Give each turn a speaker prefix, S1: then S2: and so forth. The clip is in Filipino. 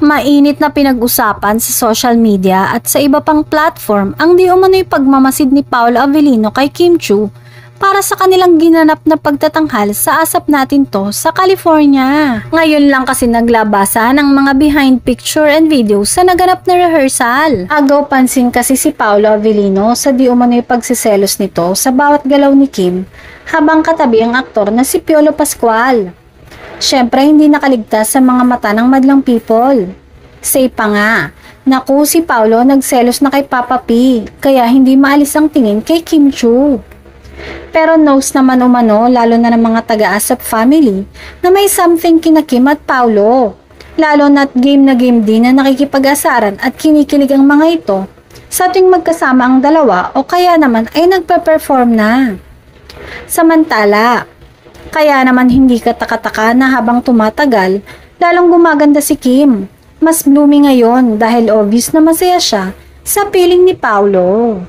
S1: Mainit na pinag-usapan sa social media at sa iba pang platform ang di umano'y pagmamasid ni Paolo Avellino kay Kim Chiu para sa kanilang ginanap na pagtatanghal sa Asap Natin To sa California. Ngayon lang kasi naglabasan ng mga behind picture and video sa naganap na rehearsal. Agaw pansin kasi si Paolo Avellino sa di umano'y pagsiselos nito sa bawat galaw ni Kim habang katabi ang aktor na si Piolo Pascual. Siyempre hindi nakaligtas sa mga mata ng madlang people. Say pa nga, naku si Paolo nagselos na kay Papa P, kaya hindi maalis ang tingin kay Kim Chiu. Pero knows naman umano lalo na ng mga taga-ASAP family na may something kina Kim at Paolo. Lalo na't game na game din na nakikipag-asaran at kinikilig ang mga ito sa tuwing magkasama ang dalawa o kaya naman ay nagpe-perform na. Samantala, kaya naman hindi kataka-taka na habang tumatagal, lalong gumaganda si Kim. Mas blooming ngayon dahil obvious na masaya siya sa piling ni Paolo.